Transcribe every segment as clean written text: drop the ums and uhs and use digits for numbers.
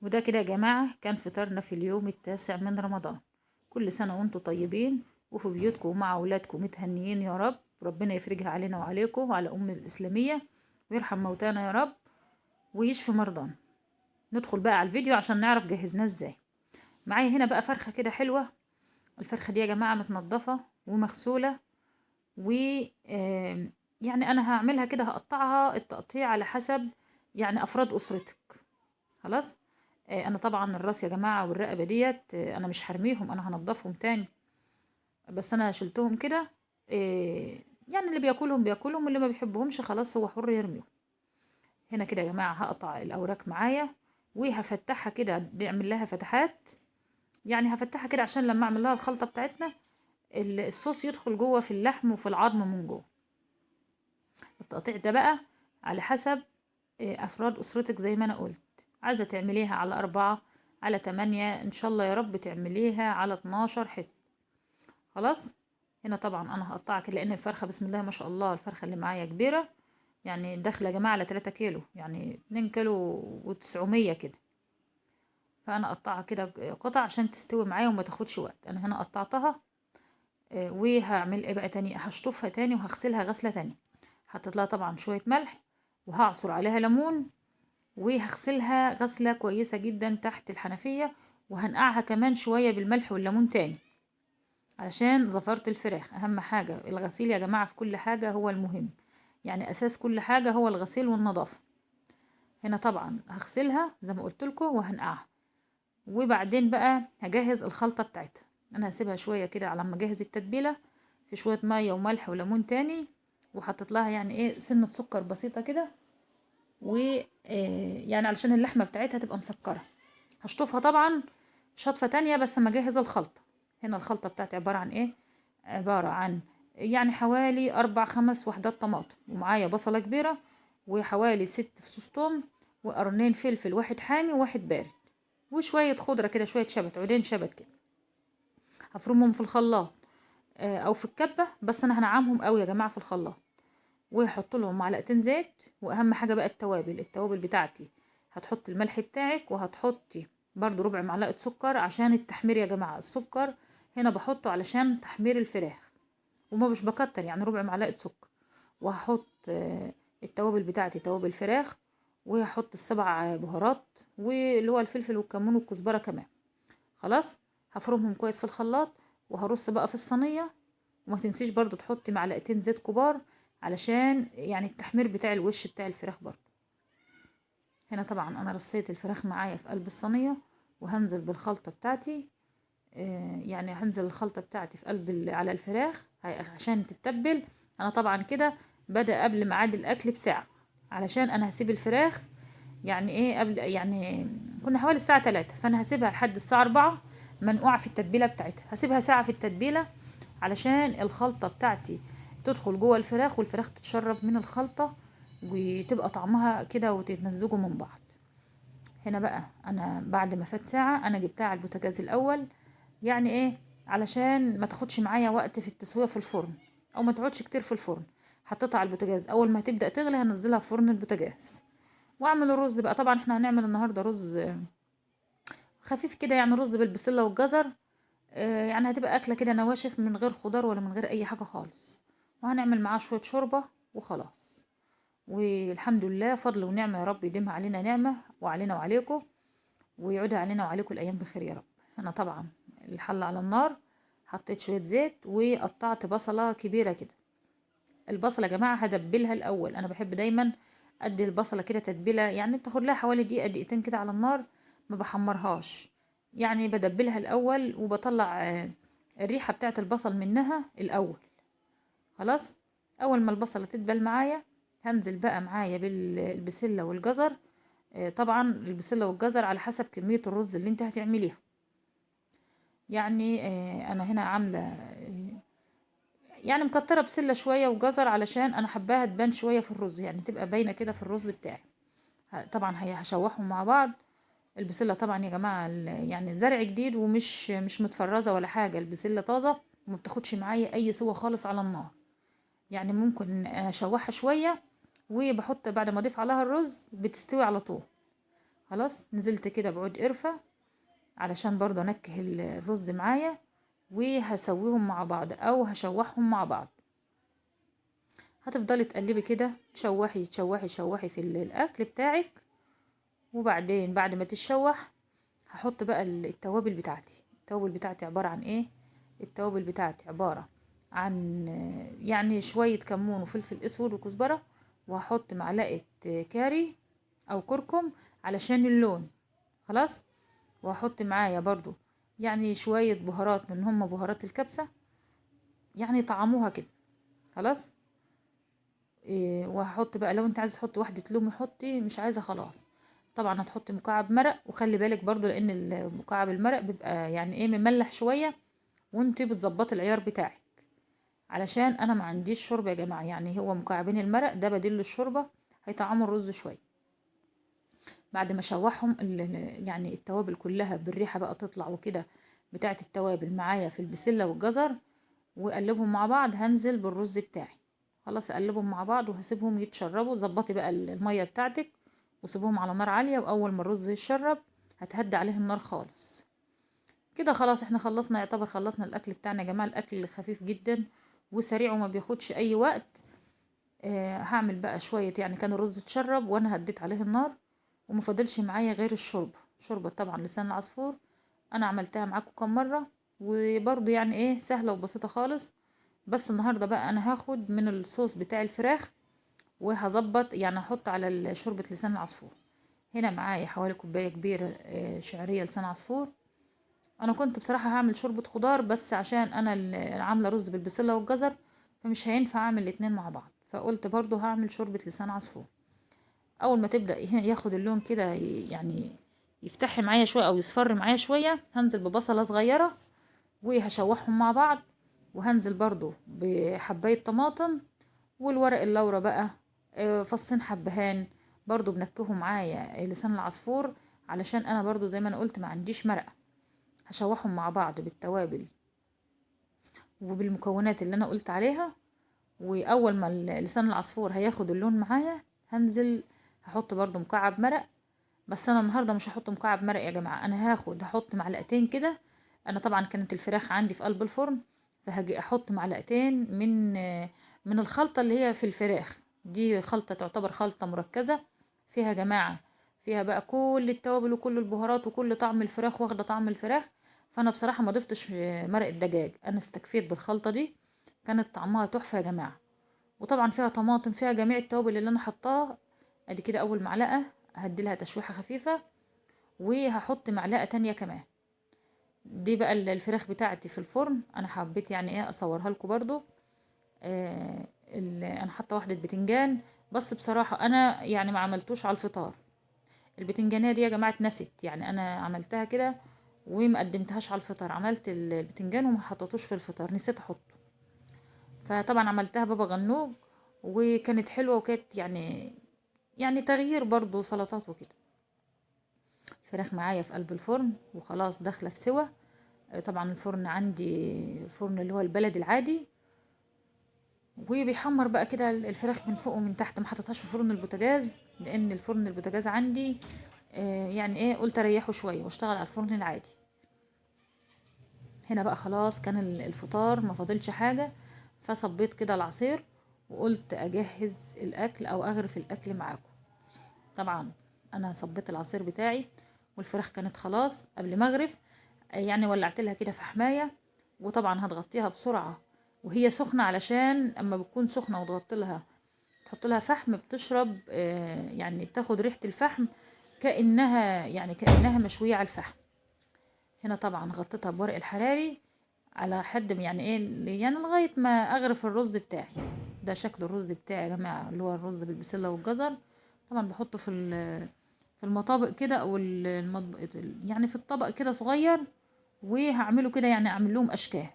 وده كده يا جماعة كان فطارنا في اليوم التاسع من رمضان. كل سنة وانتم طيبين وفي بيوتكم ومع أولادكم متهنيين يا رب. ربنا يفرجها علينا وعليكم وعلى أم الإسلامية ويرحم موتانا يا رب ويشفي مرضانا. ندخل بقى على الفيديو عشان نعرف جهزناه ازاي. معايا هنا بقى فرخة كده حلوة. الفرخة دي يا جماعة متنضفة ومغسولة و يعني أنا هعملها كده، هقطعها التقطيع على حسب يعني أفراد أسرتك. خلاص. انا طبعا الراس يا جماعه والرقبه ديت، انا مش هرميهم، انا هنضفهم تاني. بس انا شلتهم كده. يعني اللي بياكلهم بياكلهم واللي ما بيحبهمش خلاص هو حر يرميهم. هنا كده يا جماعه هقطع الاوراق معايا وهفتحها كده، نعمل لها فتحات. يعني هفتحها كده عشان لما اعمل لها الخلطه بتاعتنا الصوص يدخل جوه في اللحم وفي العظم من جوه. التقطيع ده بقى على حسب أفراد أسرتك زي ما أنا قلت. عايزة تعمليها على 4، على 8، إن شاء الله يا رب تعمليها على 12 حتة. خلاص. هنا طبعا أنا هقطعها كده لأن الفرخة بسم الله ما شاء الله الفرخة اللي معايا كبيرة. يعني داخلة يا جماعة على 3 كيلو، يعني 2 كيلو و900 كده. فأنا أقطعها كده قطع عشان تستوي معايا وما تاخدش وقت. أنا هنا قطعتها. وهعمل ايه بقى تاني، هشطفها تاني وهغسلها غسلة تانية. حطيت لها طبعا شوية ملح وهعصر عليها ليمون وهغسلها غسلة كويسة جدا تحت الحنفية. وهنقعها كمان شوية بالملح والليمون تاني علشان زفارة الفراخ. أهم حاجة الغسيل يا جماعة في كل حاجة هو المهم، يعني أساس كل حاجة هو الغسيل والنظافة. هنا طبعا هغسلها زي ما قلت لكم وهنقعها. وبعدين بقى هجهز الخلطة بتاعتها. أنا هسيبها شوية كده على ما أجهز التتبيلة في شوية مية وملح وليمون تاني. وحطيت لها يعني ايه سنة سكر بسيطة كده، ويعني علشان اللحمة بتاعتها تبقى مسكرة. هشطفها طبعا شطفة تانية بس ما اجهز الخلطة. هنا الخلطة بتاعتي عبارة عن ايه، عبارة عن يعني حوالي 4 5 وحدات طماطم، ومعايا بصلة كبيرة، وحوالي 6 فصوص توم، وقرنين فلفل، واحد حامي وواحد بارد، وشوية خضرة كده، شوية شبت، عودين شبت كده. هفرمهم في الخلاط او في الكبة، بس انا هنعمهم قوي يا جماعة في الخلاط. وهحط لهم معلقتين زيت. واهم حاجه بقى التوابل بتاعتي. هتحطي الملح بتاعك وهتحطي برضو ربع معلقه سكر عشان التحمير يا جماعه. السكر هنا بحطه علشان تحمير الفراخ، وما مش بكتر، يعني ربع معلقه سكر. وهحط التوابل بتاعتي توابل فراخ. وهحط السبع بهارات واللي هو الفلفل والكمون والكزبره كمان. خلاص. هفرمهم كويس في الخلاط وهرص بقى في الصينيه. وما تنسيش برضو تحطي معلقتين زيت كبار علشان يعني التحمير بتاع الوش بتاع الفراخ برضو. هنا طبعا انا رصيت الفراخ معايا في قلب الصينية وهنزل بالخلطة بتاعتي. يعني هنزل الخلطة بتاعتي في قلب على الفراخ عشان تتبل. انا طبعا كده بدأ قبل ميعاد الاكل بساعة علشان انا هسيب الفراخ يعني ايه قبل، يعني كنا حوالي الساعة 3، فانا هسيبها لحد الساعة 4 منقوعة في التتبيلة بتاعتها. هسيبها ساعة في التتبيلة علشان الخلطة بتاعتي تدخل جوه الفراخ والفراخ تتشرب من الخلطة وتبقى طعمها كده وتتمزجوا من بعض. هنا بقى انا بعد ما فات ساعة انا جبتها على البوتاجاز الاول. يعني ايه، علشان ما تاخدش معايا وقت في التسوية في الفرن او ما تقعدش كتير في الفرن. حطيتها على البوتاجاز، اول ما هتبدأ تغلي هنزلها في فرن البوتاجاز. واعمل الرز بقى. طبعا احنا هنعمل النهارده رز خفيف كده، يعني رز بالبسله والجزر. يعني هتبقى اكله كده نواشف من غير خضار ولا من غير اي حاجه خالص. وهنعمل معاه شويه شوربه وخلاص. والحمد لله فضل ونعمه، يا رب يديمها علينا نعمه وعلينا وعليكم، ويعودها علينا وعليكم الايام بخير يا رب. انا طبعا الحله على النار، حطيت شويه زيت وقطعت بصله كبيره كده. البصله يا جماعه هدبلها الاول. انا بحب دايما ادي البصله كده تتبيله، يعني بتاخد لها حوالي دقيقه دقيقتين كده على النار. ما بحمرهاش، يعني بدبلها الاول وبطلع الريحه بتاعه البصل منها الاول. خلاص. اول ما البصله تدبل معايا هنزل بقى معايا بالبسله والجزر. طبعا البسله والجزر على حسب كميه الرز اللي انت هتعمليها. يعني انا هنا عامله يعني مكترة بسلة شوية وجزر علشان انا حباها تبان شوية في الرز، يعني تبقى باينة كده في الرز بتاعي. طبعا هي هشوحهم مع بعض. البسلة طبعا يا جماعة يعني زرع جديد ومش مش متفرزة ولا حاجة، البسلة طازة وما بتاخدش معايا اي سوى خالص على النار. يعني ممكن اشوحها شوية وبحط بعد ما اضيف عليها الرز بتستوي على طول. خلاص نزلت كده بعود قرفة علشان برضو انكه الرز معايا، وهسويهم مع بعض او هشوحهم مع بعض. هتفضلي تقلبي كده، تشوحي تشوحي تشوحي في الاكل بتاعك. وبعدين بعد ما تتشوح هحط بقى التوابل بتاعتي. التوابل بتاعتي عبارة عن ايه؟ التوابل بتاعتي عبارة عن يعني شوية كمون وفلفل اسود وكزبرة، وهحط معلقة كاري او كركم علشان اللون. خلاص. وهحط معايا برضو يعني شوية بهارات من هم بهارات الكبسة، يعني طعموها كده. خلاص. وهحط بقى لو انت عايزه تحطي واحدة لومي حطي، مش عايزة خلاص. طبعا هتحطي مكعب مرق، وخلي بالك برضو لان مكعب المرق بيبقى يعني ايه مملح شوية، وانت بتظبطي العيار بتاعك. علشان انا ما عنديش شوربة يا جماعة، يعني هو مكعبين المرق ده بديل للشوربة، هيطعموا الرز شوية. بعد ما اشوحهم يعني التوابل كلها بالريحة بقى تطلع وكده بتاعت التوابل معايا في البسلة والجزر، واقلبهم مع بعض، هنزل بالرز بتاعي. خلاص اقلبهم مع بعض وهسيبهم يتشربوا. ظبطي بقى المية بتاعتك وسيبهم على نار عالية، واول ما الرز يتشرب هتهدي عليه النار خالص. كده خلاص احنا خلصنا، يعتبر خلصنا الاكل بتاعنا يا جماعة. الاكل خفيف جدا وسريع وما بياخدش اي وقت. هعمل بقى شوية، يعني كان الرز اتشرب وانا هديت عليه النار، ومفضلش معايا غير الشوربة. شوربة طبعا لسان العصفور، انا عملتها معاكم كم مرة، وبرضو يعني ايه سهلة وبسيطة خالص. بس النهاردة بقى انا هاخد من الصوص بتاع الفراخ، وهظبط يعني احط على شوربة لسان العصفور. هنا معايا حوالي كوباية كبيرة شعرية لسان عصفور. انا كنت بصراحة هعمل شوربة خضار، بس عشان انا عاملة رز بالبسلة والجزر، فمش هينفع اعمل الاتنين مع بعض، فقلت برضو هعمل شوربة لسان عصفور. اول ما تبدأ ياخد اللون كده يعني يفتح معايا شوية او يصفر معايا شوية، هنزل ببصلة صغيرة وهشوحهم مع بعض. وهنزل برضو بحباية طماطم والورق اللورا بقى، فصين حبهان برضو بنكهوا معايا لسان العصفور، علشان انا برضو زي ما انا قلت ما عنديش مرقة. هشوحهم مع بعض بالتوابل وبالمكونات اللي انا قلت عليها. واول ما لسان العصفور هياخد اللون معايا، هنزل هحط برضو مكعب مرق. بس انا النهارده مش هحط مكعب مرق يا جماعه، انا هحط معلقتين كده. انا طبعا كانت الفراخ عندي في قلب الفرن، فهاجي احط معلقتين من الخلطه اللي هي في الفراخ. دي خلطه تعتبر خلطه مركزه فيها يا جماعه، فيها بقى كل التوابل وكل البهارات وكل طعم الفراخ، واخده طعم الفراخ. فانا بصراحه ما ضفتش مرق الدجاج، انا استكفيت بالخلطه دي. كانت طعمها تحفه يا جماعه. وطبعا فيها طماطم، فيها جميع التوابل اللي انا حطاها. ادي كده اول معلقه، هديلها تشويحه خفيفه، وهحط معلقه تانية كمان. دي بقى الفراخ بتاعتي في الفرن، انا حبيت يعني ايه اصورها لكم برضو. انا حاطه واحده بتنجان، بس بصراحه انا يعني ما عملتوش على الفطار. البتنجانيه دي يا جماعه اتنست، يعني انا عملتها كده وما قدمتهاش على الفطار. عملت البتنجان وما حطيتوش في الفطار، نسيت احطه. فطبعا عملتها بابا غنوج، وكانت حلوه، وكانت يعني تغيير برضو سلطات وكده. فراخ معايا في قلب الفرن وخلاص داخله في سوا. طبعا الفرن عندي الفرن اللي هو البلدي العادي، وبيحمر بقى كده الفراخ من فوق ومن تحت. ما حطيتهاش في فرن البوتاجاز، لان الفرن البوتاجاز عندي يعني ايه قلت اريحه شويه واشتغل على الفرن العادي. هنا بقى خلاص كان الفطار ما فاضلش حاجه، فصبيت كده العصير وقلت اجهز الاكل او اغرف الاكل معاكم. طبعا انا صبيت العصير بتاعي، والفراخ كانت خلاص قبل ما اغرف، يعني ولعت لها كده في حمايه. وطبعا هتغطيها بسرعه وهي سخنه، علشان اما بتكون سخنه وتغطي لها تحط لها فحم بتشرب، يعني بتاخد ريحه الفحم، كانها مشويه على الفحم. هنا طبعا غطيتها بورق الحراري على حد يعني ايه، يعني لغايه ما اغرف الرز بتاعي. ده شكل الرز بتاعي يا جماعه، اللي هو الرز بالبسله والجزر. طبعا بحطه في المطابق كده، او يعني في الطبق كده صغير. وهعمله كده، يعني اعمل لهم اشكال.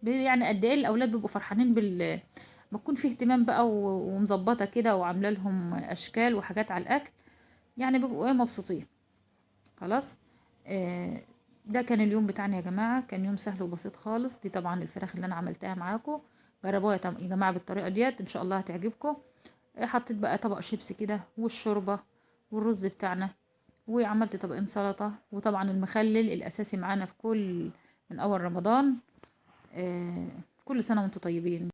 يعني قد ايه الاولاد بيبقوا فرحانين ما تكون فيه اهتمام بقى ومظبطه كده وعامله لهم اشكال وحاجات على الاكل، يعني بيبقوا ايه مبسوطين. خلاص. آه ده كان اليوم بتاعنا يا جماعه، كان يوم سهل وبسيط خالص. دي طبعا الفراخ اللي انا عملتها معاكم، جربوها يا جماعه بالطريقه ديت، ان شاء الله هتعجبكم. حطيت بقى طبق شيبسي كده والشوربه والرز بتاعنا، وعملت طبقين سلطة، وطبعا المخلل الأساسي معانا في كل من أول رمضان. كل سنة وانتم طيبين.